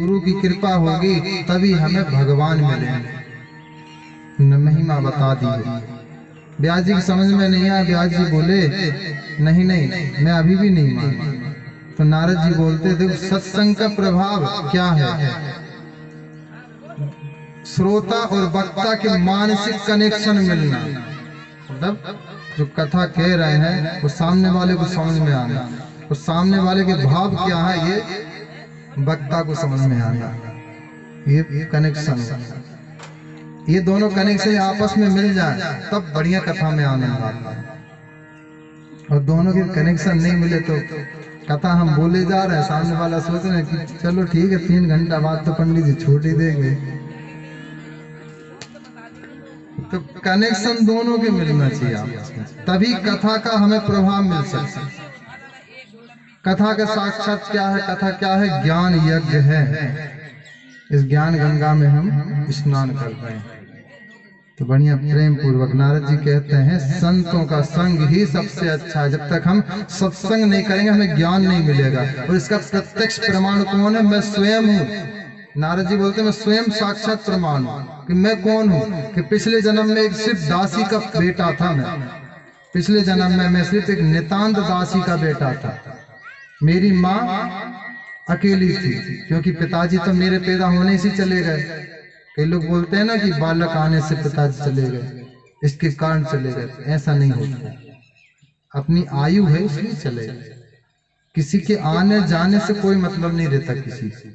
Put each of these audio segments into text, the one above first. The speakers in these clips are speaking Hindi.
गुरु की कृपा होगी तभी हमें भगवान मिलेंगे। महिमा बता दी। व्यास जी की समझ में नहीं आया। व्यास जी बोले नहीं नहीं मैं अभी भी नहीं माना। तो नारद जी बोलते देखो सत्संग का प्रभाव क्या है, श्रोता और वक्ता के मानसिक कनेक्शन मिलना, मतलब जो कथा कह रहे हैं वो सामने वाले को समझ में आना, और सामने वाले के भाव क्या है ये वक्ता को समझ में आना, ये कनेक्शन है। ये दोनों कनेक्शन आपस में मिल जाए तब बढ़िया कथा में आनंद आता है। और दोनों के कनेक्शन नहीं मिले तो कथा हम बोले जा रहे हैं, सामने वाला सोच रहे हैं कि चलो ठीक है 3 घंटा बाद तो पंडित जी छूट ही देंगे। तो कनेक्शन दोनों के मिलना चाहिए आपस में, तभी कथा का हमें प्रभाव मिल सकता है। कथा का साक्षात क्या है, कथा क्या है, ज्ञान यज्ञ है। इस ज्ञान गंगा में हम स्नान कर रहे हैं। तो बढ़िया प्रेम पूर्वक नारद जी कहते हैं संतों का संग ही सबसे अच्छा है। जब तक हम सत्संग नहीं करेंगे हमें ज्ञान नहीं मिलेगा। और इसका प्रत्यक्ष प्रमाण कौन है, मैं स्वयं हूँ। नारद जी बोलते हैं मैं स्वयं साक्षात प्रमाण हूँ कि मैं कौन हूँ, कि पिछले जन्म में एक सिर्फ दासी का बेटा था। मैं पिछले जन्म में मैं सिर्फ एक नितांत दासी का बेटा था। मेरी माँ अकेली थी क्योंकि पिताजी तो मेरे पैदा होने से चले गए। कई लोग बोलते हैं ना कि बालक आने से पिताजी चले गए, इसके कारण चले गए। ऐसा नहीं होता, अपनी आयु है इसलिए चले गए। किसी के आने जाने से कोई मतलब नहीं रहता किसी से।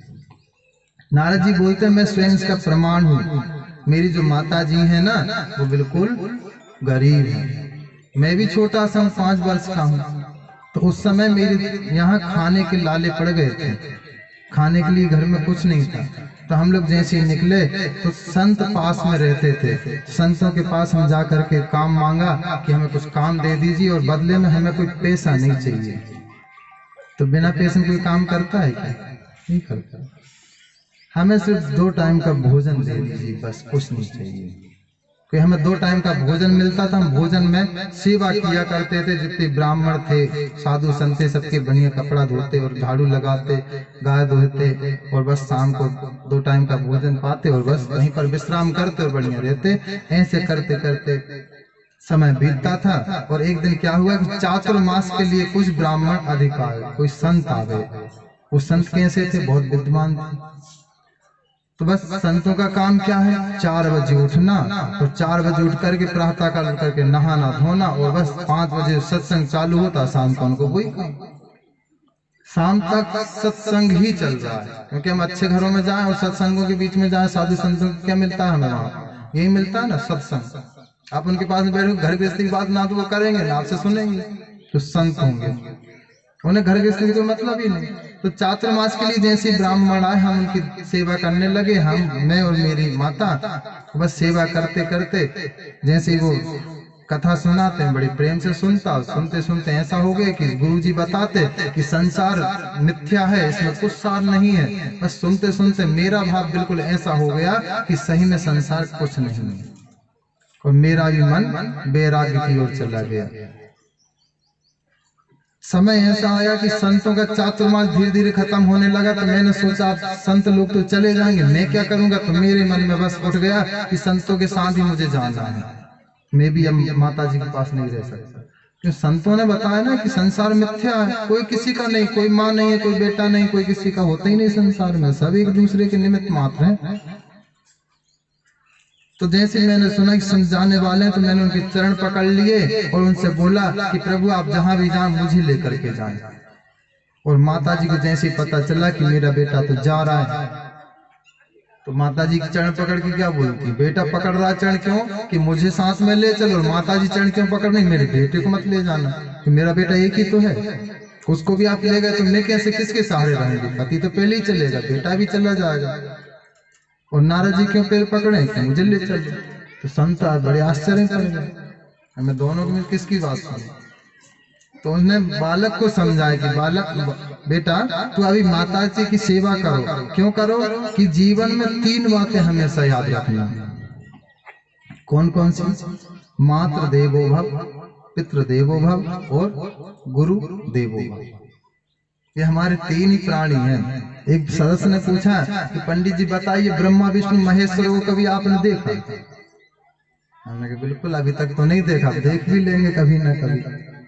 नारद जी बोलते हैं मैं स्वयं इसका प्रमाण हूँ। मेरी जो माता जी है ना वो बिल्कुल गरीब है। मैं भी छोटा सा 5 वर्ष का हूँ। तो उस समय मेरे यहाँ खाने के लाले पड़ गए थे, खाने के लिए घर में कुछ नहीं था। तो हम लोग जैसे ही निकले तो संत पास में रहते थे। संतों के पास हम जा करके काम मांगा कि हमें कुछ काम दे दीजिए और बदले में हमें कोई पैसा नहीं चाहिए। तो बिना पैसे कोई काम करता है क्या? नहीं करता। हमें सिर्फ 2 टाइम का भोजन दे दीजिए, बस कुछ नहीं चाहिए। कि हमें 2 टाइम का भोजन मिलता था, हम भोजन में सेवा किया करते थे। जितने ब्राह्मण थे, साधु संत थे, सबके बढ़िया कपड़ा धोते और झाड़ू लगाते, गाय धोते, और बस शाम को 2 टाइम का भोजन पाते और बस वहीं पर विश्राम करते और बढ़िया रहते। ऐसे करते करते समय बीतता था। और एक दिन क्या हुआ कि चातुर्मास के लिए कुछ ब्राह्मण अधिक आए, कोई संत आ गए। वो संत कैसे थे, बहुत विद्वान थे। तो बस संतों का काम क्या है, 4 बजे उठना और 4 बजे उठ करके प्रातः काल उठ करके नहाना धोना, और बस 5 बजे सत्संग चालू होता, शाम को उनको वही शाम तक सत्संग ही चल रहा है। क्योंकि हम अच्छे घरों में जाएं और सत्संगों के बीच में जाएं, साधु संतों को क्या मिलता है हमें वहाँ, यही मिलता है ना सत्संग। आप उनके पास में बैठो, घर गृहस्थी की बात ना तो वो करेंगे ना आपसे सुनेंगे। तो संत होंगे, उन्हें घर गृहस्थी कोई मतलब ही नहीं। तो चातुर्मास के लिए जैसे ब्राह्मण आए हम उनकी सेवा करने लगे, मैं और मेरी माता। बस सेवा करते करते जैसे वो कथा सुनाते हैं बड़े प्रेम से सुनता, सुनते सुनते ऐसा हो गया कि गुरुजी बताते कि संसार मिथ्या है, इसमें कुछ सार नहीं है। बस सुनते सुनते मेरा भाव बिल्कुल ऐसा हो गया कि सही में संसार कुछ नहीं है, और मेरा भी मन वैराग्य की ओर चला गया। समय ऐसा आया कि संतों का चातुर्मास धीरे धीरे खत्म होने लगा। तो मैंने सोचा संत लोग तो चले जाएंगे, मैं क्या करूंगा। तो मेरे मन में बस उठ गया कि संतों के साथ ही मुझे जाना है। मैं भी अब माता जी के पास नहीं रह सकता, क्योंकि संतों ने बताया ना कि संसार मिथ्या है, कोई किसी का नहीं, कोई माँ नहीं है, कोई बेटा नहीं, कोई किसी का होता ही नहीं संसार में, सब एक दूसरे के निमित्त मात्र हैं। तो जैसे मैंने सुना कि संत जाने वाले हैं, तो मैंने उनके चरण पकड़ लिए और उनसे बोला कि प्रभु आप जहां भी जाएं मुझे लेकर के जाएं। और माता जी को जैसे पता चला कि मेरा बेटा तो जा रहा है, तो माता जी के चरण पकड़ के क्या बोलती, बेटा पकड़ रहा चरण क्यों, कि मुझे साथ में ले चलो। और माता जी चरण क्यों पकड़ नहीं, मेरे बेटे को मत ले जाना, कि मेरा बेटा एक ही तो है, उसको भी आप ले गए तो मैं कैसे किसके सहारे रहेंगे, पति तो पहले ही चलेगा, बेटा भी चला जाएगा। और नारद जी क्यों पैर पकड़े कि मुझे ले चलो। तो संत बड़े आश्चर्य कर गए, हमें दोनों में किसकी बात सुनी। तो उन्होंने बालक को समझाया कि बालक बेटा तू अभी माता जी की सेवा करो। क्यों करो, कि जीवन में 3 बातें हमेशा याद रखना। कौन कौन सी, मातृ देवो भव, पितृ देवो भव और गुरु देवो भव। ये हमारे 3 ही प्राणी हैं। एक सदस्य ने पूछा कि पंडित जी बताइए, ब्रह्मा विष्णु महेश्वर को कभी आपने देखा? हमने कहा बिल्कुल, अभी तक तो नहीं देखा, देख भी लेंगे कभी ना कभी,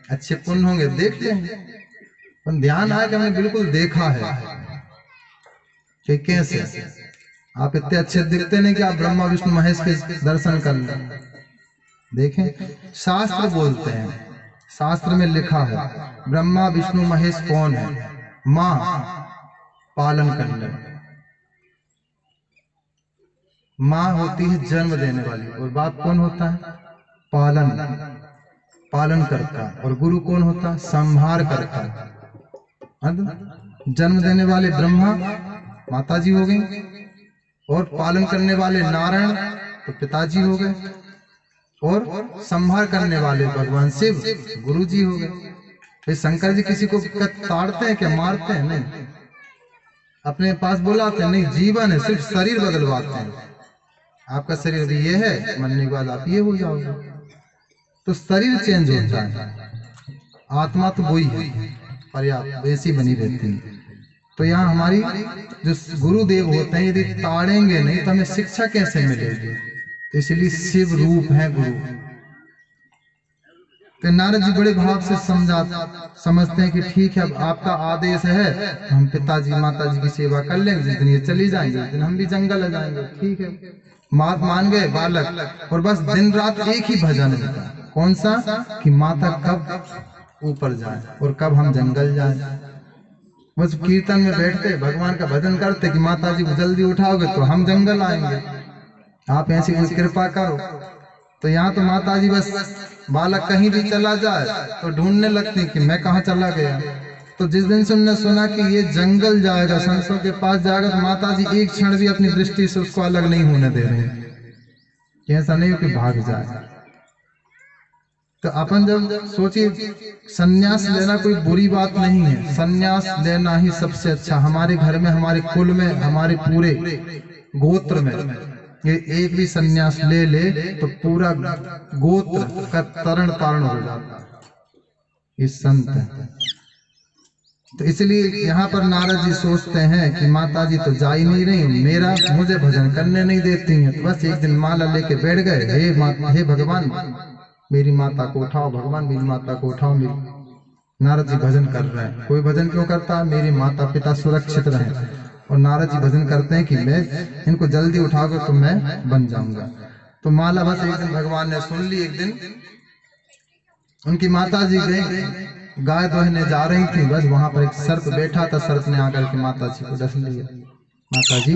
अच्छे पुण्य होंगे देख लेंगे। पर ध्यान आया कि हमने बिल्कुल देखा है। कि कैसे? आप इतने अच्छे दिखते नहीं कि आप ब्रह्मा विष्णु महेश के दर्शन कर लें। देखें, शास्त्र बोलते हैं, शास्त्र में लिखा है ब्रह्मा विष्णु महेश कौन है? मां पालन करने, मां होती है जन्म देने वाली, और बाप कौन होता है? पालन करता। और गुरु कौन होता है? संहार करता। जन्म देने वाले ब्रह्मा माता जी हो गई, और पालन करने वाले नारायण तो पिताजी हो गए, और संहार करने वाले भगवान शिव गुरु जी हो गए। तो शंकर जी किसी को ताड़ते हैं क्या? मारते हैं? नहीं, अपने पास बुलाते हैं। नहीं, जीवन है, सिर्फ शरीर बदलवाते हैं। आपका शरीर अभी ये है, मरने के बाद आप ये हो जाओगे, तो शरीर चेंज होता है, आत्मा तो वही है, पर्याप्त वैसी बनी रहती है। तो यहाँ हमारी जो गुरुदेव होते हैं, यदि ताड़ेंगे नहीं तो हमें शिक्षा कैसे मिलेगी? तो इसलिए शिव रूप है गुरु। तो नारद जी बड़े भाव से समझते हैं कि ठीक है, अब आपका आदेश है, हम पिताजी माताजी की सेवा कर लेंगे, जिस दिन ये चली जाएंगे उस दिन हम भी जंगल आ जाएंगे। ठीक है, मात मान गए बालक, और बस दिन रात एक ही भजन होता। कौन सा? कि माता कब ऊपर जाए और कब हम जंगल जाए। बस कीर्तन में बैठते भगवान का भजन करते कि माता जी को जल्दी उठाओगे तो हम जंगल आएंगे, आप ऐसी कोई कृपा करो। तो यहाँ तो माता जी बस बालक कहीं भी चला जाए तो ढूंढने लगती कि मैं कहाँ चला गया। तो जिस दिन से उन्होंने सुना कि ये जंगल जाएगा, संतों के पास जाएगा, तो माता जी एक क्षण भी अपनी दृष्टि से उसको अलग नहीं होने दे रहे हैं, ऐसा नहीं हो कि भाग जाए। तो अपन जब सोचिए, सन्यास लेना कोई बुरी बात नहीं है, सन्यास लेना ही सबसे अच्छा। हमारे घर में, हमारे कुल में, हमारे पूरे गोत्र में ये एक भी सन्यास ले तो पूरा गोत्र का तरण तारण हो जाता है। ये संत है। तो इसलिए यहाँ पर नारद जी सोचते हैं कि माता जी तो जा ही नहीं रही, मुझे भजन करने नहीं देती हैं। तो बस एक दिन माला लेके बैठ गए, हे भगवान मेरी माता को उठाओ, भगवान मेरी माता को उठाओ। नारद जी भजन कर रहे हैं। कोई भजन क्यों करता है? मेरे माता पिता सुरक्षित रहें। और नारद जी भजन करते हैं कि मैं इनको जल्दी उठाओगे तो मैं बन जाऊंगा। तो माला बस एक दिन भगवान ने सुन ली। एक दिन उनकी माता जी गई, गाय दोहने जा रही थी, बस वहां पर एक सर्प बैठा था, सर्प ने आकर के माता जी को डस लिया, माता जी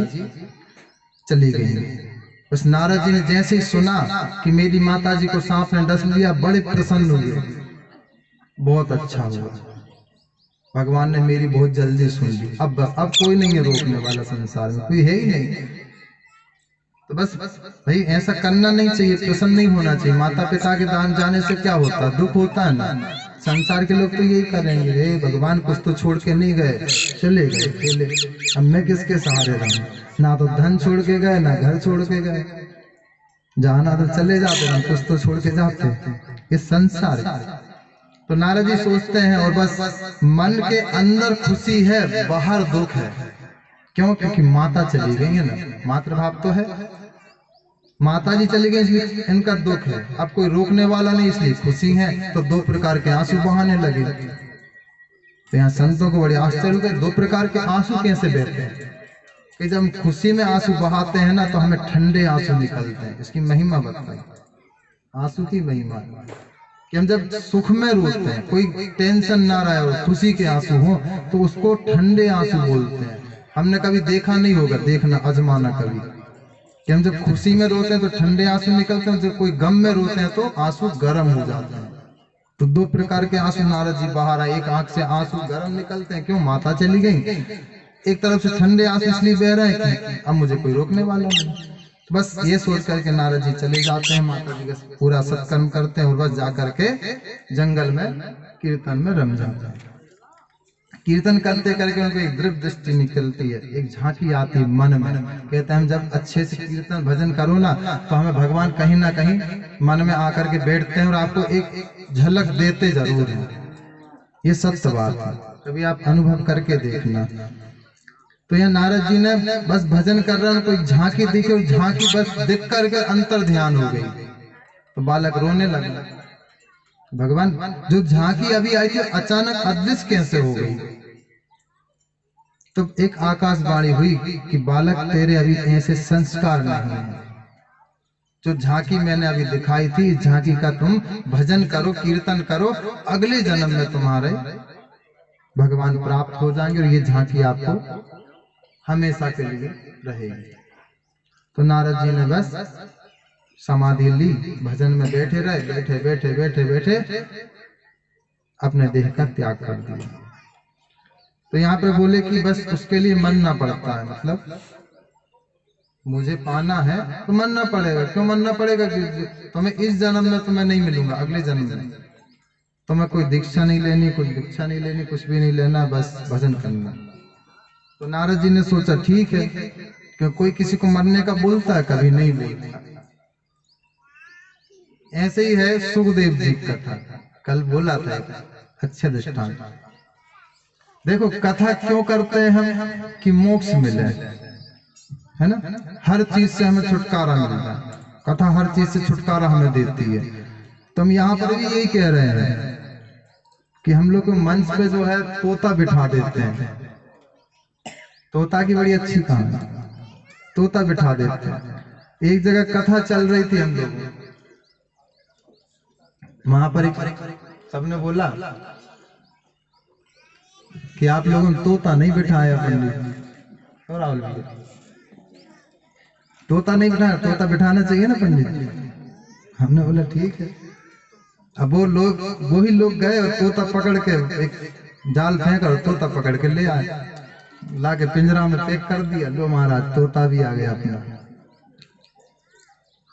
चली गई। उस नारद जी ने जैसे ही सुना कि मेरी माता जी को सांप ने डस लिया, बड़े प्रसन्न हुए, बहुत अच्छा हुआ, भगवान ने मेरी बहुत जल्दी सुन ली, अब कोई नहीं है रोकने वाला, संसार में कोई है ही नहीं। तो बस भाई ऐसा करना नहीं चाहिए, प्रसन्न नहीं होना चाहिए। माता पिता के दान जाने से क्या होता है? दुख होता है ना। संसार के लोग तो यही करेंगे, हे भगवान कुछ तो छोड़ के नहीं गए, चले गए अकेले, अब मैं किसके सहारे रहूं? ना तो धन छोड़ के गए, ना घर छोड़ के गए, जाना तो चले जाते, हम कुछ तो छोड़ के जाते। ये संसार। तो नारद जी सोचते हैं, और बस मन के अंदर खुशी है, बाहर दुख है। क्यों? क्योंकि माता चली गई है ना, मातृभाव तो है, माता जी चली गई इसलिए इनका दुख है। अब कोई रोकने वाला नहीं, इसलिए खुशी है। तो दो प्रकार के आंसू बहाने लगे। तो यहाँ संतों को बड़े आश्चर्य होता है, दो प्रकार के आंसू कैसे बहते हैं? कि जब हम खुशी में आंसू बहाते हैं ना, तो हमें ठंडे आंसू निकलते हैं। इसकी महिमा बताई, आंसू की महिमा कि हम जब सुख में रोते हैं, कोई टेंशन ना रहे और खुशी के आंसू हो, तो उसको ठंडे आंसू बोलते हैं। हमने कभी देखा नहीं होगा, देखना अजमाना कभी, कि हम जब खुशी में रोते हैं तो ठंडे आंसू निकलते हैं, जब कोई गम में रोते हैं तो आंसू गर्म हो जाते हैं। तो दो प्रकार के आंसू नारद जी बाहर आए, एक आंख से आंसू गर्म निकलते हैं, क्यों? माता चली गई। एक तरफ से ठंडे आंसू इसलिए बह रहे हैं कि अब मुझे कोई रोकने वाला नहीं। तो बस ये सोच करके नारद जी चले जाते हैं, माता जी का पूरा सत्कर्म करते हैं, और बस जा करके जंगल में कीर्तन में रम जाते हैं। कीर्तन करते करके उनको एक दृढ़ दृष्टि निकलती है, एक झांकी आती है मन में। कहते हैं हम जब अच्छे से कीर्तन भजन करो ना, तो हमें भगवान कहीं ना कहीं मन में आकर के बैठते हैं और आपको एक झलक देते जरूर हैं। ये सत्य बात है, कभी आप अनुभव करके देखना। तो यहाँ नारद जी ने बस भजन कर रहे हैं, कोई झांकी दिखी और झांकी बस दिख करके अंतर ध्यान हो गई, तो बालक रोने लगा। भगवान जो झांकी अभी आई थी अचानक अदृश्य कैसे हो गई? तब एक आकाशवाणी हुई कि बालक तेरे अभी ऐसे संस्कार नहीं है, जो झांकी मैंने अभी दिखाई थी झांकी का तुम भजन करो, कीर्तन करो, अगले जन्म में तुम्हारे भगवान प्राप्त हो जाएंगे और ये झांकी आपको हमेशा के लिए रहेगी। तो नारद जी ने बस समाधि ली, भजन में बैठे रहे, बैठे बैठे बैठे बैठे अपने देह का त्याग कर दिया। तो यहाँ पे बोले कि बस उसके लिए मनना पड़ता है, मतलब मुझे पाना है तो मनना पड़ेगा। क्यों मनना पड़ेगा? तो मैं इस जन्म में तुम्हें नहीं मिलूंगा, अगले जन्म में तुम्हें कोई दीक्षा नहीं लेनी, कुछ दीक्षा नहीं लेनी, कुछ भी नहीं लेना, बस भजन करना। तो नारद जी ने सोचा ठीक है, क्यों कोई किसी को मरने का बोलता है? कभी नहीं बोलता। ऐसे ही है सुखदेव जी की कथा, कल बोला था, अच्छे दृष्टांत। देखो कथा क्यों करते हैं हम? कि मोक्ष मिले, है ना, हर चीज से हमें छुटकारा मिलता है। कथा हर चीज से छुटकारा हमें देती है। तो हम यहाँ पर भी यही कह रहे हैं कि हम लोग को मंच पे जो है तोता बिठा देते हैं। तोता की बड़ी अच्छी कहानी, तोता बिठा देते हैं। एक जगह कथा चल रही थी, हम लोग वहां पर सबने बोला कि आप लोगों ने तोता नहीं बिठाया पंडित। और राहुल भैया तोता नहीं बिठाया, तोता बिठाना चाहिए ना पंडित जी। हमने बोला ठीक है। अब वो ही लोग गए और तोता पकड़ के एक जाल फेंक और तोता पकड़ के ले आए, ला के पिंजरा में पैक कर दिया। लो महाराज तोता भी आ गया अपना।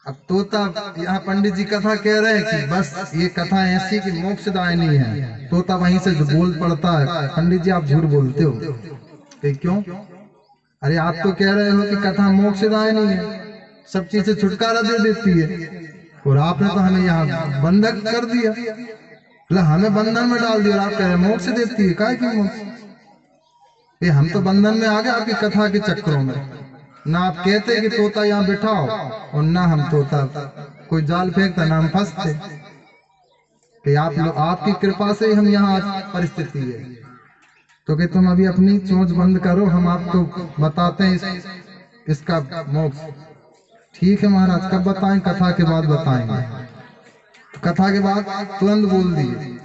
अब तोता, यहाँ पंडित जी कथा कह रहे हैं कि बस ये कथा ऐसी कि मोक्षदायिनी है। तोता वहीं से बोल पड़ता है, पंडित जी आप झूठ बोलते हो। कि क्यों? अरे आप तो कह रहे हो कि कथा मोक्षदायिनी है, सब चीज से छुटकारा दे देती है, और आपने तो हमें यहाँ बंधक कर दिया, मतलब हमें बंधन में डाल दिया। और आप कह रहे हैं मोक्ष देती है, काय की मोक्ष? ये हम तो बंधन में आ गए आपकी कथा के चक्करों में। ना आप कहते कि तोता यहाँ बिठाओ, और ना हम तोता कोई जाल फेंकता, ना हम फंसते। कि आप लोग, आपकी कृपा से ही हम यहाँ परिस्थिति है। तो कि तुम अभी अपनी चोंच बंद करो, हम आपको बताते हैं इसका मोक्ष। ठीक है महाराज, कब बताएं? कथा के बाद बताएंगे। तो कथा के बाद तुरंत बोल दिए।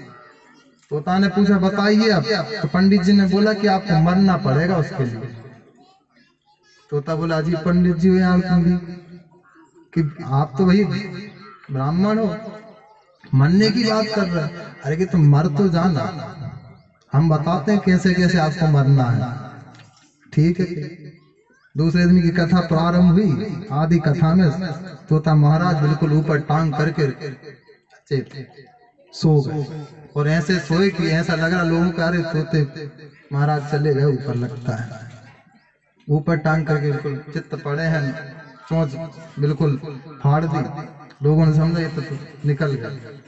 तोता ने पूछा बताइए अब। तो पंडित जी ने बोला कि आपको मरना पड़ेगा उसके लिए। तोता बोला जी पंडित जी यार तुम भी, कि आप तो भाई ब्राह्मण हो, मरने की बात कर रहे हैं। अरे कि तुम मर तो जाना, हम बताते हैं कैसे कैसे आपको मरना है। ठीक है। दूसरे दिन की कथा प्रारंभ हुई। आदि कथा में तोता महाराज बिल्कुल ऊपर टांग करके सो गए, और ऐसे सोए कि ऐसा लग रहा लोगों का, अरे तोते महाराज चले गए ऊपर, लगता है ऊपर टांग करके बिल्कुल चित्त पड़े हैं, चोंच बिल्कुल फाड़ दी। लोगों ने समझा ये तो निकल गए।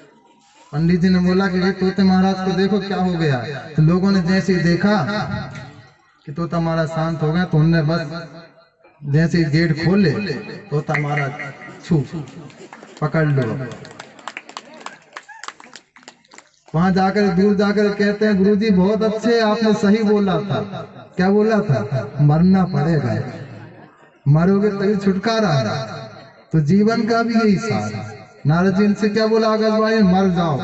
पंडित जी ने बोला कि तोते महाराज को देखो क्या हो गया। तो लोगों ने जैसे ही देखा कि तोता महाराज शांत हो गए, तो उनने बस जैसे ही गेट खोले, तोता महाराज छू पकड़ लो। वहां जाकर दूर जाकर कहते हैं गुरुजी बहुत अच्छे, आपने सही बोला था। क्या बोला था? मरना पड़ेगा, मरोगे तभी छुटकारा है। तो जीवन का भी यही सार है। नारद जी से क्या बोला आकाशवाणी? मर जाओ,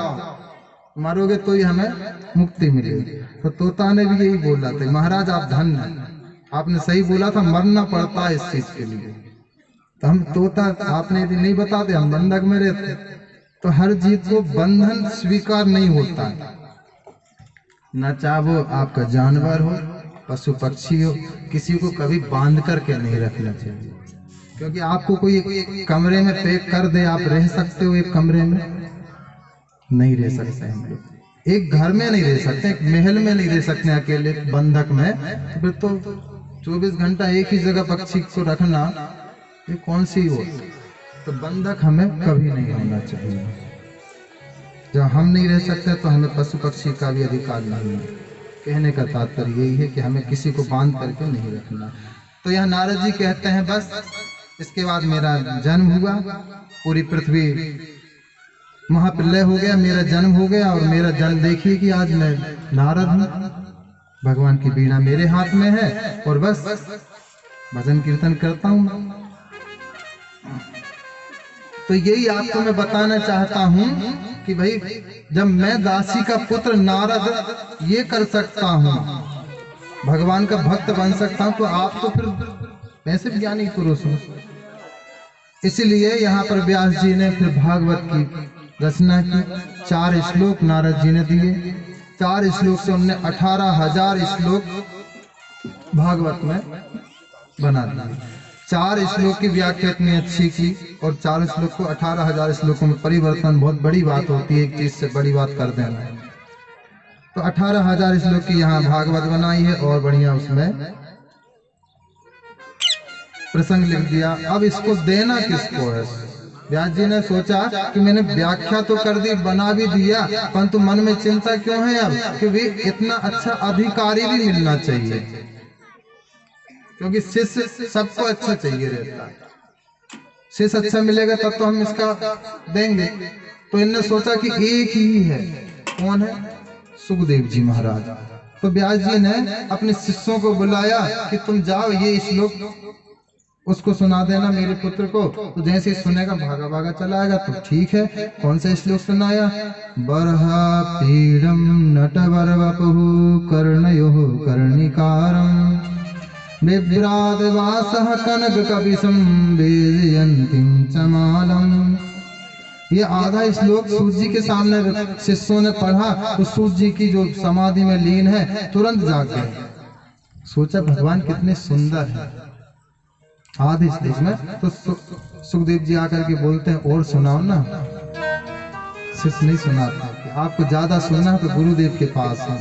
मरोगे तो ही हमें मुक्ति मिलेगी। तो तोता ने भी यही बोला था, महाराज आप धन्य, आपने सही बोला था, मरना पड़ता है इस चीज के लिए। तो हम तोता, आपने यदि नहीं बताते हम बंधक में रहते। तो हर जीव को बंधन स्वीकार नहीं होता है, न चाहे वो आपका जानवर हो, पशु पक्षी हो, किसी को कभी बांध करके नहीं रखना चाहिए। क्योंकि आपको कोई एक कमरे में पैक कर दे, आप रह सकते हो एक कमरे में? नहीं रह सकते हम लोग। एक घर में नहीं रह सकते, एक महल में नहीं रह सकते अकेले बंधक में। तो फिर तो 24 घंटा एक ही जगह पक्षी को रखना ये कौन सी हो? तो बंधक हमें कभी नहीं होना चाहिए। जब हम नहीं रह सकते तो हमें पशु पक्षी का भी अधिकार नहीं है। कहने का तात्पर्य यही है कि हमें किसी को बांध करके नहीं रखना। तो यह नारद जी कहते हैं बस इसके बाद मेरा जन्म हुआ, पूरी पृथ्वी महाप्रलय हो गया, मेरा जन्म हो गया, और मेरा जन्म देखिए कि आज मैं नारद हूँ, भगवान की बीड़ा मेरे हाथ में है और बस भजन कीर्तन करता हूँ। तो यही आपको मैं बताना चाहता हूँ कि भाई जब मैं दासी का पुत्र नारद ये कर सकता हूँ, भगवान का भक्त बन सकता हूँ, तो आप तो फिर ऐसे ज्ञानी पुरुष हो। इसलिए यहाँ पर व्यास जी ने फिर भागवत की रचना की। 4 श्लोक नारद जी ने दिए। 4 श्लोक से उन्होंने 18,000 श्लोक भागवत में बना दिए। 4 श्लोक की व्याख्या इतनी अच्छी की और 4 श्लोक को 18,000 श्लोकों में परिवर्तन बहुत बड़ी बात होती है, एक चीज से बड़ी बात कर देना। तो 18,000 श्लोक की यहाँ भागवत बनाई है और बढ़िया उसमें प्रसंग लिख दिया। अब इसको देना किसको है? व्यास जी ने सोचा कि मैंने व्याख्या तो कर दी, बना भी दिया, परंतु मन में चिंता क्यों है अब कि भी इतना अच्छा अधिकारी भी मिलना चाहिए, क्योंकि शिष्य सबको अच्छा चाहिए रहता है। शिष्य अच्छा मिलेगा तब तो हम इसका देंगे। तो इन्होंने सोचा कि एक ही है। कौन है? सुखदेव जी महाराज। तो व्यास जी ने अपने शिष्यों को बुलाया कि तुम जाओ ये श्लोक उसको सुना देना मेरे पुत्र को। तो जैसे ही सुनेगा भागा भागा चला आएगा। तो ठीक है, कौन सा श्लोक सुनाया? बरहा पीड़म नटवर वपुः कर्णयोः कर्णिकारम् बिभ्राद वासः कनक कपिशं वेदयन्तीं च मालम्। ये आधा श्लोक सूत जी के सामने शिष्यों ने पढ़ा तो सूत जी की जो समाधि में लीन है तुरंत जाग गए। सोचा भगवान कितने सुंदर है। आधे श्लोक में तो सुखदेव जी आकर के बोलते हैं और सुनाओ ना। शिष्य नहीं सुनाते, आपको ज्यादा सुनना है तो गुरुदेव के पास है।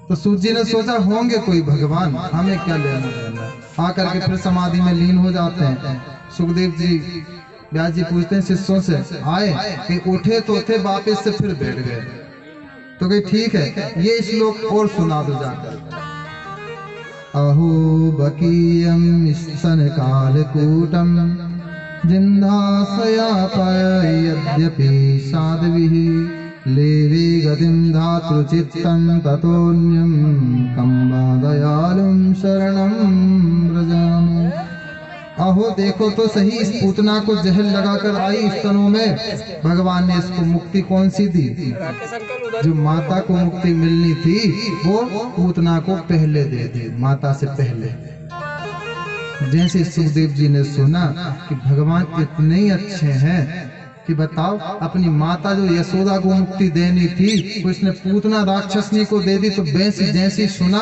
तो सूत जी ने सोचा होंगे कोई भगवान, हमें क्या लेना देना। आकर के फिर समाधि में लीन हो जाते हैं। सुखदेव जी व्यास जी पूछते हैं शिष्यों से, आए कि उठे तो थे, वापस से फिर बैठ गए। तो कही ठीक है ये श्लोक और सुना दो जाकर। अहो बकीयं स्तन कालकूटं जिन्दासयापय यद्यपि साध्विः लेवे गतिं धातृचित्तं ततोऽन्यं कं वा दयालुं शरणं व्रजामि। अहो देखो तो सही, इस पूतना को जहर लगाकर आई स्तनों में, भगवान ने इसको मुक्ति कौन सी दी? जो माता को मुक्ति मिलनी थी वो पूतना को पहले दे दी, माता से पहले। जैसे सुखदेव जी ने सुना कि भगवान इतने ही अच्छे हैं कि बताओ अपनी माता जो यशोदा को मुक्ति देनी थी तो इसने पूतना राक्षसनी को दे दी। तो जैसे सुना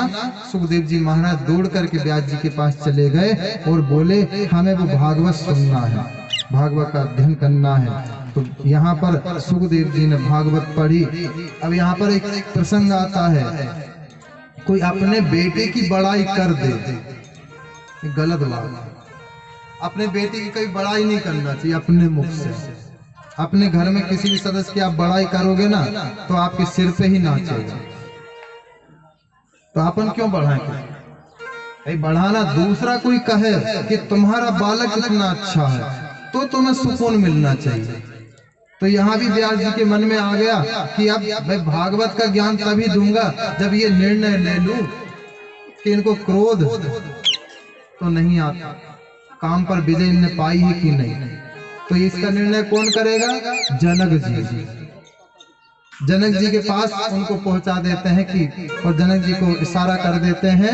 सुखदेव जी महाराज दौड़ करके व्यास जी के पास चले गए और बोले हमें वो भागवत सुनना है, भागवत का अध्ययन करना है। तो यहाँ पर सुखदेव जी ने भागवत पढ़ी। अब यहाँ पर एक प्रसंग आता है, कोई अपने बेटे की बड़ाई कर दे, गलत बात। अपने बेटे की कभी बड़ाई नहीं करना चाहिए अपने मुख से। अपने घर में किसी भी सदस्य की आप बड़ाई करोगे ना तो आपके सिर पे ही नाचेगा। तो अपन क्यों बढ़ाएंगे? बढ़ाना दूसरा कोई कहे कि तुम्हारा बालक कितना अच्छा है तो तुम्हें सुकून मिलना चाहिए। तो यहाँ भी व्यास जी के मन में आ गया कि अब मैं भागवत का ज्ञान तभी दूंगा जब ये निर्णय ले लूं कि इनको क्रोध तो नहीं आता, काम पर विजय इनने पाई है कि नहीं। तो इसका निर्णय कौन करेगा? जनक जी। जनक जी के पास उनको पहुंचा देते हैं कि, और जनक जी को इशारा कर देते हैं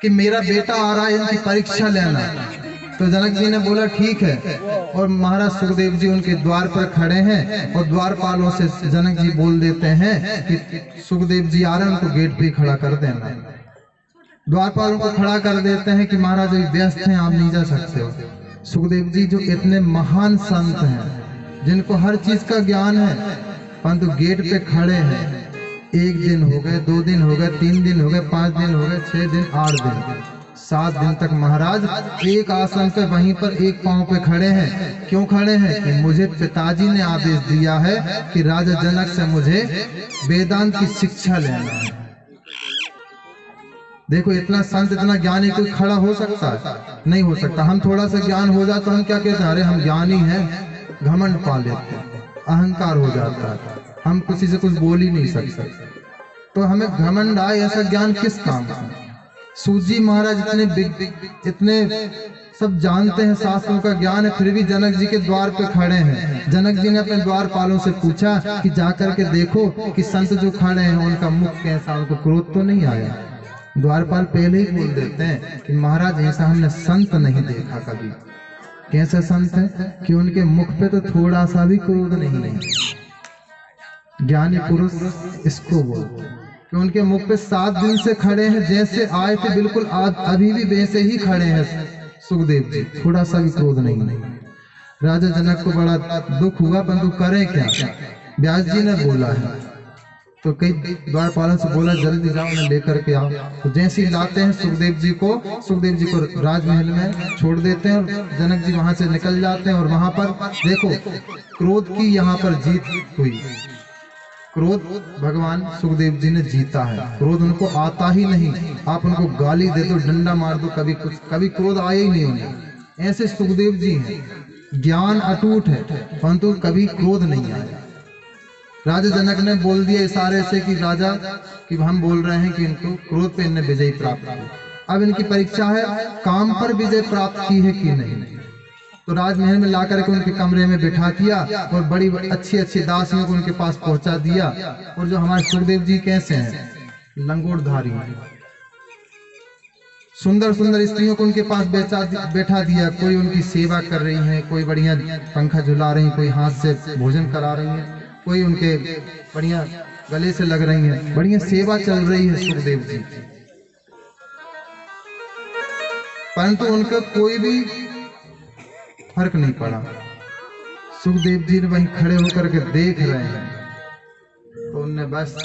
कि मेरा बेटा आ रहा है, इनकी परीक्षा लेना। तो जनक जी ने बोला ठीक है। और महाराज सुखदेव जी उनके द्वार पर खड़े हैं और द्वारपालों से जनक जी बोल देते हैं कि सुखदेव जी आ रहे हैं, उनको गेट पे खड़ा कर देना। द्वारपालों को खड़ा कर देते हैं कि महाराज व्यस्त हैं, आप नहीं जा सकते हो। सुखदेव जी जो इतने महान संत हैं जिनको हर चीज का ज्ञान है, परंतु गेट पे खड़े हैं। 1 दिन हो गए, 2 दिन हो गए, 3 दिन हो गए, 5 दिन हो गए, 6 दिन, 8 दिन, 7 दिन तक महाराज एक आसन पे वहीं पर एक पांव पे खड़े हैं। क्यों खड़े हैं? कि मुझे पिताजी ने आदेश दिया है कि राजा जनक से मुझे वेदांत की शिक्षा लेना है। देखो, इतना संत, इतना ज्ञानी कोई खड़ा हो सकता है? नहीं हो सकता। हम थोड़ा सा ज्ञान हो जाए तो हम क्या कहते हैं? अरे हम ज्ञानी हैं, घमंड पा लेते हैं, अहंकार हो जाता है, हम किसी से कुछ बोल ही नहीं सकते। तो हमें घमंड आए ऐसा ज्ञान किस काम का? सूत जी महाराज इतने सब जानते हैं, शास्त्रों का ज्ञान है, फिर भी जनक जी के द्वार पे खड़े हैं। जनक जी ने अपने द्वारपालों से पूछा कि जाकर के देखो कि संत जो खड़े हैं उनका मुख कैसा, उनको क्रोध तो नहीं आया? द्वारपाल पहले ही बोल देते हैं कि महाराज ऐसा हमने संत नहीं देखा कभी। कैसे संत है? कि उनके मुख पे तो थोड़ा सा भी क्रोध नहीं। ज्ञानी पुरुष इसको बोलते हैं कि उनके मुख पे 7 दिन से खड़े हैं, जैसे आए थे बिल्कुल अभी भी वैसे ही खड़े हैं सुखदेव जी, थोड़ा सा भी क्रोध नहीं। राजा जनक को बड़ा दुख हुआ, परंतु करें क्या? व्यास जी ने बोला है तो कई द्वारपालों से बोला जल्दी जाओ, उन्हें लेकर के आओ। तो जैसे ही लाते हैं सुखदेव जी को राजमहल में छोड़ देते हैं और जनक जी वहां से निकल जाते हैं। और वहां पर देखो, क्रोध की यहाँ पर जीत हुई। क्रोध भगवान सुखदेव जी ने जीता है। क्रोध उनको आता ही नहीं। आप उनको गाली दे दो, डंडा मार दो, कभी क्रोध आया ही नहीं उन्हें। ऐसे सुखदेव जी हैं, ज्ञान अटूट है परंतु कभी क्रोध नहीं आया। राजा जनक ने बोल दिया इशारे से कि राजा कि हम बोल रहे हैं कि इनको क्रोध पे इन्हें विजय प्राप्त की। अब इनकी परीक्षा है काम पर विजय प्राप्त की है कि नहीं। तो राजमहल में ला करके उनके कमरे में बिठा दिया और बड़ी अच्छी दासियों को उनके पास पहुंचा दिया। और जो हमारे सुखदेव जी कैसे हैं, लंगोटधारी, सुंदर स्त्रियों को उनके पास बैठा दिया। कोई उनकी सेवा कर रही है, कोई बढ़िया पंखा झुला रही है, कोई हाथ से भोजन करा रही है, कोई उनके बढ़िया गले से लग रही है, बढ़िया सेवा चल रही है सुखदेव जी। परंतु उनका कोई भी फर्क नहीं पड़ा। सुखदेव जी ने वहीं खड़े होकर के देख रहे हैं। तो उनने बस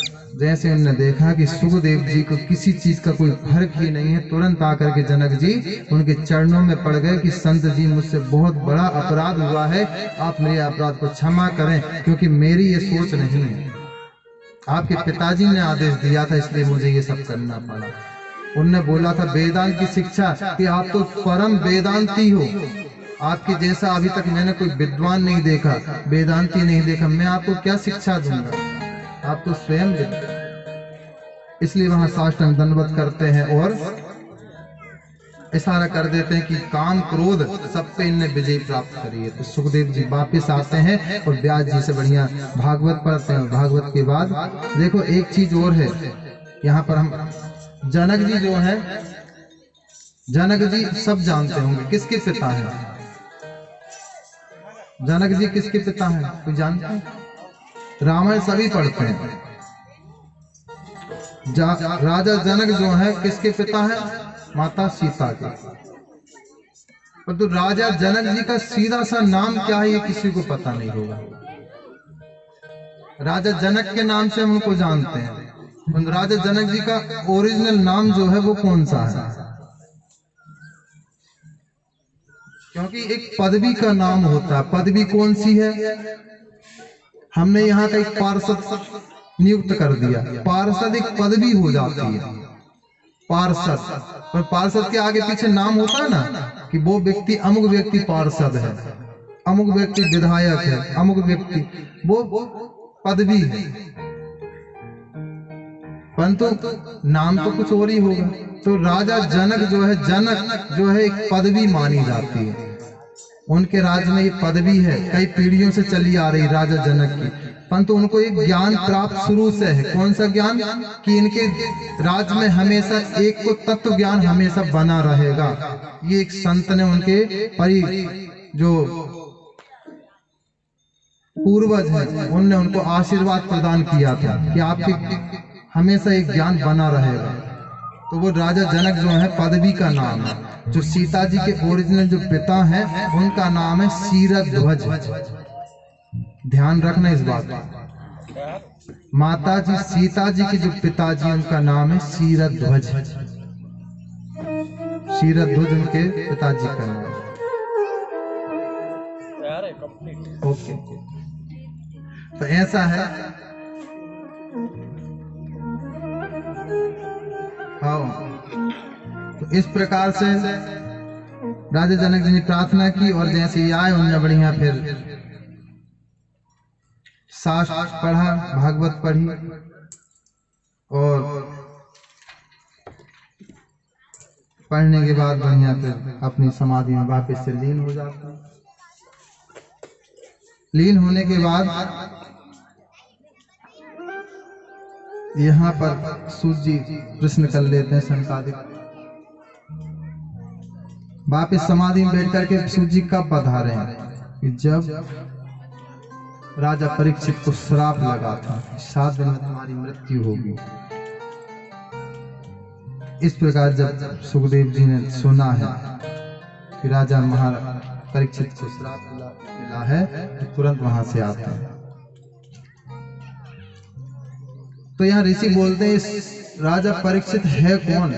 जैसे उनने देखा कि सुखदेव जी को किसी चीज का कोई फर्क ही नहीं है, तुरंत आकर के जनक जी उनके चरणों में पड़ गए कि संत जी मुझसे बहुत बड़ा अपराध हुआ है, आप मेरे अपराध को क्षमा करें, क्योंकि मेरी ये सोच नहीं है। आपके पिताजी ने आदेश दिया था, इसलिए मुझे ये सब करना पड़ा। उनने बोला था वेदांत की शिक्षा कि आप तो परम वेदांती हो, आपके जैसा अभी तक मैंने कोई विद्वान नहीं देखा, वेदांती नहीं देखा, मैं आपको क्या शिक्षा दूंगा, आप तो स्वयं। इसलिए वहां साष्टांग दंडवत करते हैं और इशारा कर देते हैं कि काम क्रोध सब पे इनने विजय प्राप्त करी है। तो सुखदेव जी वापस आते हैं और व्यास जी से बढ़िया भागवत पढ़ते हैं। भागवत के बाद देखो एक चीज और है, यहाँ पर हम जनक जी जो है, जनक जी सब जानते होंगे किसके पिता हैं। जनक जी किसके पिता हैं, कोई जानता है? रामायण सभी पढ़ते हैं। राजा जनक जो है किसके पिता है? माता सीता के। तो राजा जनक जी का सीधा सा नाम क्या है ये किसी को पता नहीं होगा। राजा जनक के नाम से हम उनको जानते हैं, राजा जनक जी का ओरिजिनल नाम जो है वो कौन सा है? क्योंकि एक पदवी का नाम होता है। पदवी कौन सी है? हमने यहाँ का एक पार्षद नियुक्त कर दिया। पार्षद एक पदवी हो जाती है, पार्षद। पर पार्षद के आगे पीछे नाम होता है ना, कि वो व्यक्ति अमुक व्यक्ति पार्षद है, अमुक व्यक्ति विधायक है, अमुक व्यक्ति, वो पदवी है। परंतु नाम तो कुछ और ही होगा। तो राजा जनक जो है, जनक जो है एक पदवी मानी जाती है। उनके राज्य में ये पदवी है, कई पीढ़ियों से चली आ रही राजा जनक की। परंतु उनको एक ज्ञान प्राप्त शुरू से है। कौन सा ज्ञान? कि इनके राज्य में हमेशा एक को तत्व ज्ञान हमेशा बना रहेगा। ये एक संत ने उनके जो पूर्वज है उनने उनको आशीर्वाद प्रदान किया था कि आपके हमेशा एक ज्ञान बना रहेगा। तो वो राजा जनक जो है पदवी का नाम है। जो सीता जी के ओरिजिनल जो पिता हैं उनका नाम है शीरध्वज। ध्यान रखना इस बात का। माता जी सीता जी के जो पिताजी उनका नाम है शीरध्वज। क्षीरध्वज उनके पिताजी का नाम। ओके, तो ऐसा है। हाँ, तो इस प्रकार से राजा जनक जी ने प्रार्थना की और जैसे ही आए उन्होंने बढ़िया फिर शास्त्र पढ़ा, भागवत पढ़ी और पढ़ने के बाद बढ़िया फिर अपनी समाधि में वापस से लीन हो जाता। लीन होने के बाद यहाँ पर सूत जी प्रश्न कर लेते हैं शंकादिक। वापस समाधि में बैठ करके सूत जी कब पधारे हैं कि जब राजा परीक्षित को श्राप लगा था, 7 दिन में तुम्हारी मृत्यु होगी। इस प्रकार जब सुखदेव जी ने सुना है कि राजा महाराज परीक्षित को श्राप मिला है, तो तुरंत वहां से आते हैं। तो यहाँ ऋषि बोलते हैं इस राजा परीक्षित है कौन,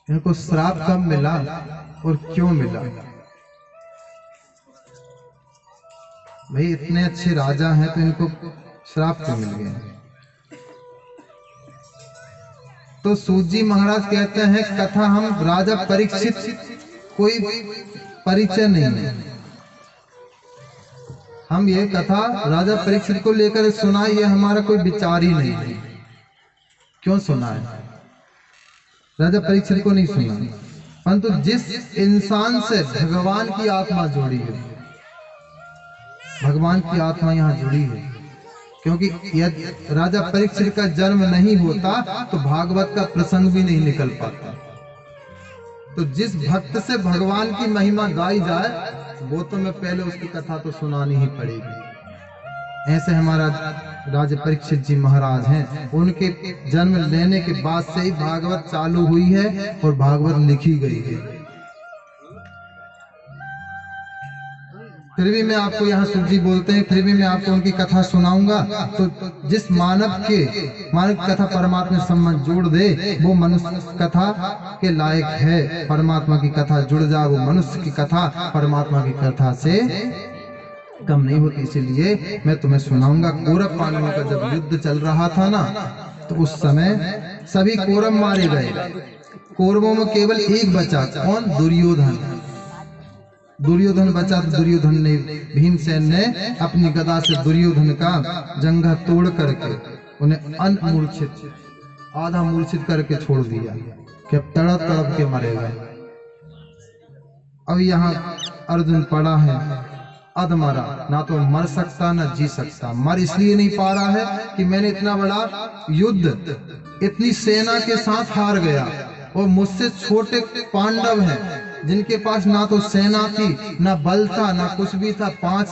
इनको श्राप कब मिला और क्यों मिला। भाई इतने अच्छे राजा हैं तो इनको श्राप क्यों मिल गए। तो सूत जी महाराज कहते हैं कथा हम राजा परीक्षित कोई परिचय नहीं है, हम ये कथा राजा परीक्षित को लेकर सुना, ये हमारा कोई विचार ही नहीं है। क्यों सुना है, राजा परीक्षित को नहीं सुना, परंतु जिस इंसान से भगवान की आत्मा जुड़ी है, भगवान की आत्मा यहाँ जुड़ी है। क्योंकि यदि राजा परीक्षित का जन्म नहीं होता तो भागवत का प्रसंग भी नहीं निकल पाता। तो जिस भक्त से भगवान की महिमा गाई जाए वो तो मैं पहले उसकी कथा तो सुनानी ही पड़ेगी। ऐसे हमारा राजा परीक्षित जी महाराज हैं, उनके जन्म लेने के बाद से ही भागवत चालू हुई है और भागवत लिखी गई है। फिर भी मैं आपको यहाँ सूत जी बोलते हैं, फिर भी मैं आपको उनकी कथा सुनाऊंगा। तो जिस मानव कथा परमात्मा से संबंध जोड़ दे वो मनुष्य कथा के लायक है। परमात्मा की कथा जुड़ जाए वो मनुष्य की कथा परमात्मा की कथा से कम नहीं होती। इसीलिए मैं तुम्हें सुनाऊंगा। कौरव पांडवों का जब युद्ध चल रहा था ना, तो उस समय सभी कौरव मारे गए। कौरवों में केवल एक बचा, कौन, दुर्योधन। दुर्योधन बचा तो दुर्योधन ने, भीमसेन ने अपनी गदा से दुर्योधन का जंघा तोड़ करके उन्हें अनमूर्छित, आधा मूर्छित करके छोड़ दिया कि अब तड़प तड़प के मरेगा। अब यहाँ अर्जुन पड़ा है अधमरा, ना तो मर सकता ना जी सकता। मर इसलिए नहीं पा रहा है कि मैंने इतना बड़ा युद्ध इतनी सेना के साथ हार गया और मुझसे छोटे पांडव हैं जिनके पास ना तो सेना थी ना बल था ना कुछ भी था, 5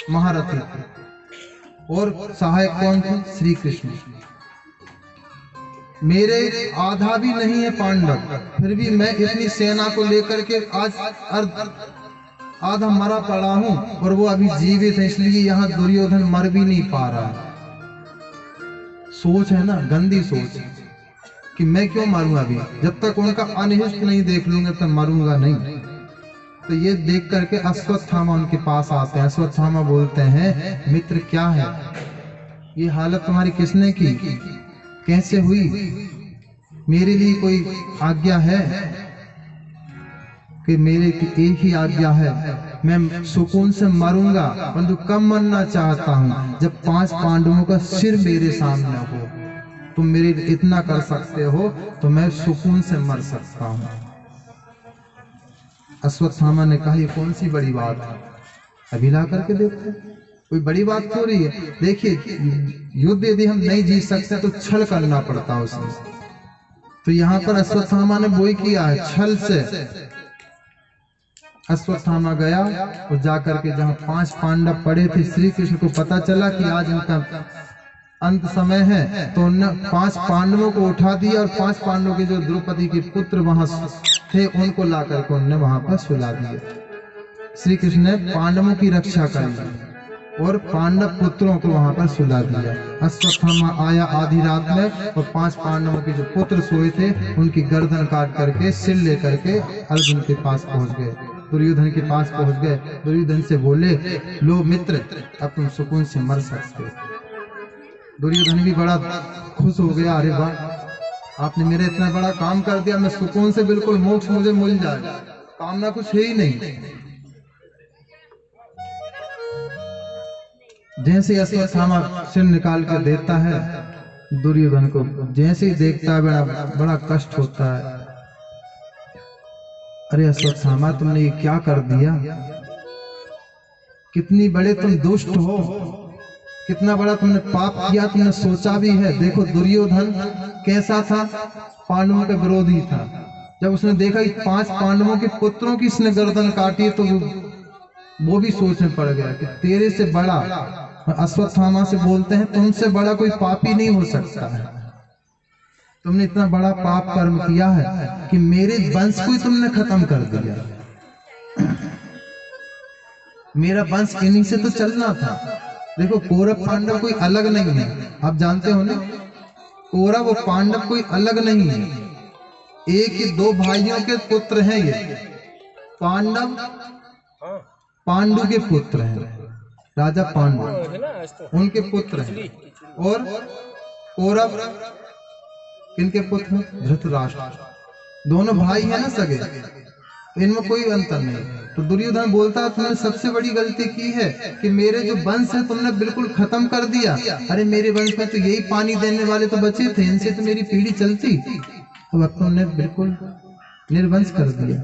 महारथी थे और सहायक कौन थे, श्री कृष्ण। मेरे आधा भी नहीं है पांडव, फिर भी मैं इतनी सेना को लेकर के आज आधा मरा पड़ा हूं और वो अभी जीवित है, इसलिए यहाँ दुर्योधन मर भी नहीं पा रहा। सोच है ना, गंदी सोच कि मैं क्यों मरूं, अभी जब तक उनका अनिष्ट नहीं देख लूंगा तब मरूंगा नहीं। तो ये देख करके अश्वत्थामा उनके पास आते हैं। अश्वत्थामा बोलते हैं मित्र क्या है ये हालत तुम्हारी, किसने की, कैसे हुई, मेरे लिए कोई आज्ञा है कि मेरे की एक ही आज्ञा है, मैं सुकून से मरूंगा परंतु कब मरना चाहता हूं जब 5 पांडवों का सिर मेरे सामने हो। तुम मेरे इतना कर सकते हो तो मैं सुकून से मर सकता हूं। अश्वत्थामा ने कहा ये कौन सी बड़ी बात है, अभी ला करके देखते, कोई बड़ी बात थोड़ी है। देखिए युद्ध यदि हम नहीं जीत सकते तो छल करना पड़ता है उसमें। तो यहाँ पर अश्वत्थामा ने वही किया है, छल से। अश्वत्थामा गया और जाकर के जहाँ 5 पांडव पड़े थे, श्री कृष्ण को पता चला कि आज इनका अंत समय है, तो उन्होंने 5 पांडवों को उठा दिया और 5 पांडवों के जो द्रौपदी के पुत्र वहां थे उनको ला करके उन्होंने वहां पर सुला दिया। श्री कृष्ण ने पांडवों की रक्षा कर ली और पांडव पुत्रों को वहां पर सुला दिया। अश्वत्थामा आया आधी रात में और 5 पांडवों के जो पुत्र सोए थे उनकी गर्दन काट करके सिर लेकर के अर्जुन के पास पहुंच गए, दुर्योधन के पास पहुंच गए। दुर्योधन से बोले, लो मित्र, अब तुम सुकून से मर सकते हो। दुर्योधन भी बड़ा खुश हो गया, अरे वाह, आपने मेरे इतना बड़ा काम कर दिया, मैं सुकून से बिल्कुल मोक्ष मुझे मिल जाएगा, कामना कुछ है ही नहीं। जैसे अश्वत्थामा सिर निकाल कर देता है दुर्योधन को, जैसे ही देखता है बड़ा कष्ट होता है। अरे अश्वत्थामा, तुमने ये क्या कर दिया, कितनी बड़े तुम दुष्ट हो, कितना बड़ा तुमने पाप किया, तुमने सोचा भी है? देखो दुर्योधन कैसा था, पांडवों का विरोधी था। जब उसने देखा कि 5 पांडवों के पुत्रों की इसने गर्दन काटी तो वो भी सोच में पड़ गया कि तेरे से बड़ा, अश्वत्थामा से बोलते हैं, तुमसे बड़ा कोई पापी नहीं हो सकता है। तुमने इतना बड़ा पाप कर्म किया है कि मेरे वंश को ही तुमने खत्म कर दिया। मेरा वंश इन्हीं से तो चलना था। देखो कौरव पांडव कोई अलग नहीं है, आप जानते हो ना, कौरव और पांडव कोई अलग नहीं है, एक ही 2 भाइयों के पुत्र हैं। ये पांडव पांडु के पुत्र हैं, राजा पांडु उनके पुत्र हैं, और कौरव किनके पुत्र हैं? धृतराष्ट्र। दोनों भाई हैं ना सगे, इनमें कोई अंतर नहीं। तो दुर्योधन बोलता है, तुमने सबसे बड़ी गलती की है कि मेरे जो वंश है तुमने बिल्कुल खत्म कर दिया। अरे मेरे वंश में तो यही पानी देने वाले तो बचे थे, इनसे तो मेरी पीढ़ी चलती, तो अब तुमने बिल्कुल निर्वंश कर दिया।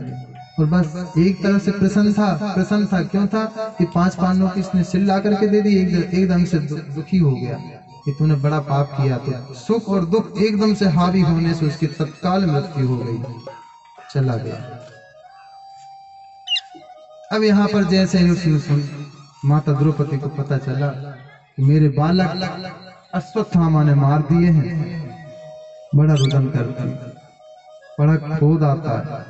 और बस एक तरह से प्रसन्न था। क्यों था कि 5 पांडवों की इसने सिर ला करके दे दी, एकदम से दुखी हो गया कि तूने बड़ा पाप किया। तो सुख और दुख एकदम से हावी होने से उसकी तत्काल मृत्यु हो गई, चला गया। अब यहाँ पर जैसे ही माता द्रौपदी को पता चला कि मेरे बालक अश्वत्थामा ने मार दिए हैं, बड़ा रुदन करती, बड़ा क्रोध आता है,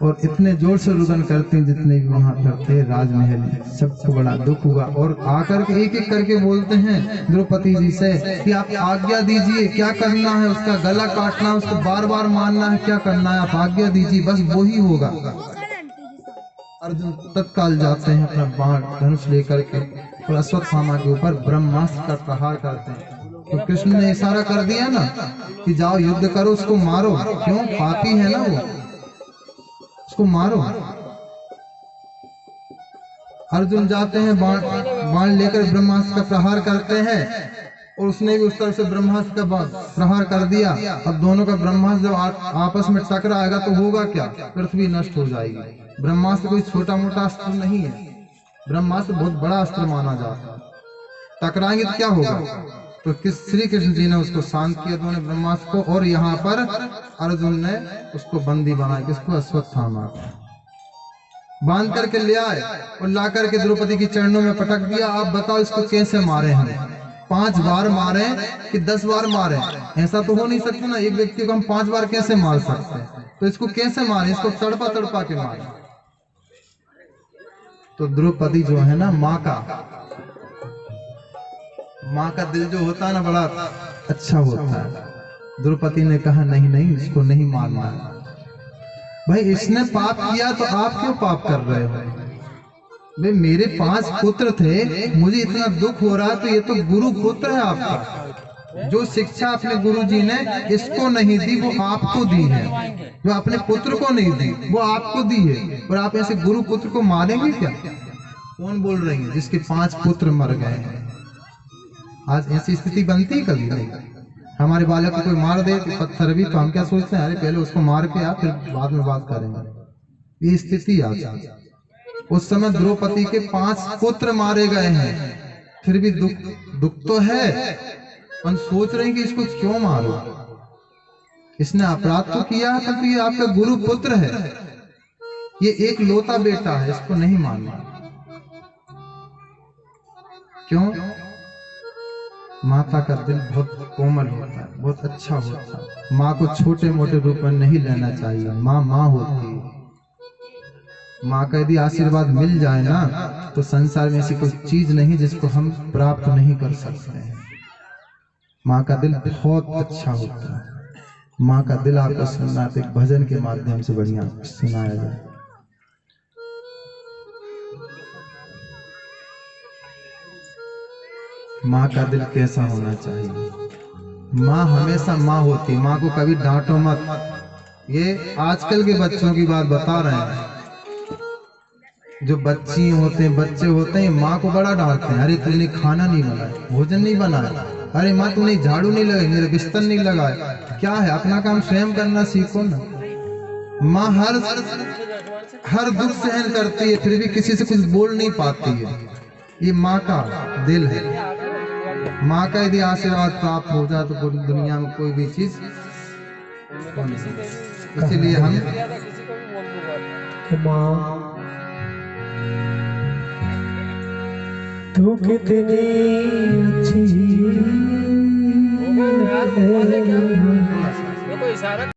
और इतने जोर से रुदन करते हैं जितने भी वहां पर थे राजमहल, सबको बड़ा दुख हुआ। और आकर के एक एक करके बोलते हैं द्रौपदी जी से कि आप आज्ञा दीजिए, क्या करना है, उसका गला काटना है, उसको बार बार मारना है, क्या करना है, आप आज्ञा दीजिए, बस वो ही होगा। अर्जुन तत्काल जाते हैं अपना बाण धनुष लेकर के और अश्वत्थामा के ऊपर ब्रह्मास्त्र का प्रहार करते हैं। तो कृष्ण ने इशारा कर दिया ना कि जाओ युद्ध करो, उसको मारो, क्यों, पापी है ना वो, उसको मारो। अर्जुन जाते हैं, बाण लेकर ब्रह्मास्त्र का प्रहार करते हैं, और उसने भी उस तरफ से ब्रह्मास्त्र का प्रहार कर दिया। अब दोनों का ब्रह्मास्त्र जब आपस में टकराएगा तो होगा क्या, पृथ्वी नष्ट हो जाएगी। ब्रह्मास्त्र कोई छोटा मोटा अस्त्र नहीं है, ब्रह्मास्त्र बहुत बड़ा अस्त्र माना जाता है। टकराएंगे तो क्या होगा, तो श्री कृष्ण जी ने उसको शांत किया दोनों ब्रह्मास्त्र को, और यहाँ पर अर्जुन ने उसको बंदी बनाया, किसको, अश्वत्थामा को बांध करके ले आए और ला करके द्रौपदी की चरणों में पटक दिया। आप बताओ इसको कैसे मारे हम, 5 बार मारे कि 10 बार मारे, ऐसा तो हो नहीं सकता ना, एक व्यक्ति को हम 5 बार कैसे मार सकते हैं, तो इसको कैसे मारे, इसको तड़पा तड़पा के मारे। तो द्रौपदी जो है ना, माँ का दिल जो होता है ना, बड़ा अच्छा होता है। द्रौपदी ने कहा नहीं नहीं, इसको नहीं मारना है। भाई इसने पाप किया तो आप क्यों पाप कर रहे हो? भाई मेरे 5 पुत्र थे, मुझे इतना दुख हो रहा है, तो ये तो गुरु पुत्र है आपका। जो शिक्षा अपने गुरु जी ने इसको नहीं दी वो आपको दी है, जो अपने पुत्र को नहीं दी वो आपको दी है, और आप ऐसे गुरु पुत्र को मारेंगे क्या? कौन बोल रही है जिसके 5 पुत्र मर गए हैं? आज ऐसी स्थिति बनती कभी नहीं। हमारे बालक को कोई मार दे तो पत्थर भी, तो हम क्या सोचते हैं, अरे पहले उसको मार के आ, फिर बाद में बात करेंगे। ये स्थिति आ जाती। उस समय द्रौपदी के 5 पुत्र मारे गए हैं, फिर भी दुख तो है, पर सोच रहे हैं कि इसको क्यों मारो, इसने अपराध तो किया है, परंतु ये आपका गुरु पुत्र है, ये एक लौता बेटा है, इसको नहीं मारना। क्यों? माता का दिल बहुत कोमल होता है, बहुत अच्छा होता है। माँ को छोटे मोटे रूप में नहीं लेना चाहिए, माँ माँ होती है। माँ का यदि आशीर्वाद मिल जाए ना, तो संसार में ऐसी कोई चीज नहीं जिसको हम प्राप्त नहीं कर सकते हैं। माँ का दिल बहुत अच्छा होता है। माँ का दिल आपको सुनना है तो एक भजन के माध्यम से बढ़िया सुनाया जाए। माँ का दिल कैसा होना चाहिए? माँ हमेशा माँ होती, माँ को कभी डांटो मत। ये आजकल के बच्चों की बात बता रहे हैं। जो बच्ची होते हैं, बच्चे होते हैं, माँ को बड़ा डांटते हैं। अरे तूने खाना नहीं बनाया, भोजन नहीं बनाया, अरे माँ तूने झाड़ू नहीं लगाई, मेरे बिस्तर नहीं लगाया। क्या है, अपना काम स्वयं करना सीखो ना। माँ हर दुख सहन करती है, फिर भी किसी से कुछ बोल नहीं पाती है। ये माँ का दिल है। माँ का यदि आशीर्वाद प्राप्त हो जाए तो पूरी दुनिया में कोई भी चीज, इसीलिए हम माँ तू कितनी अच्छी है।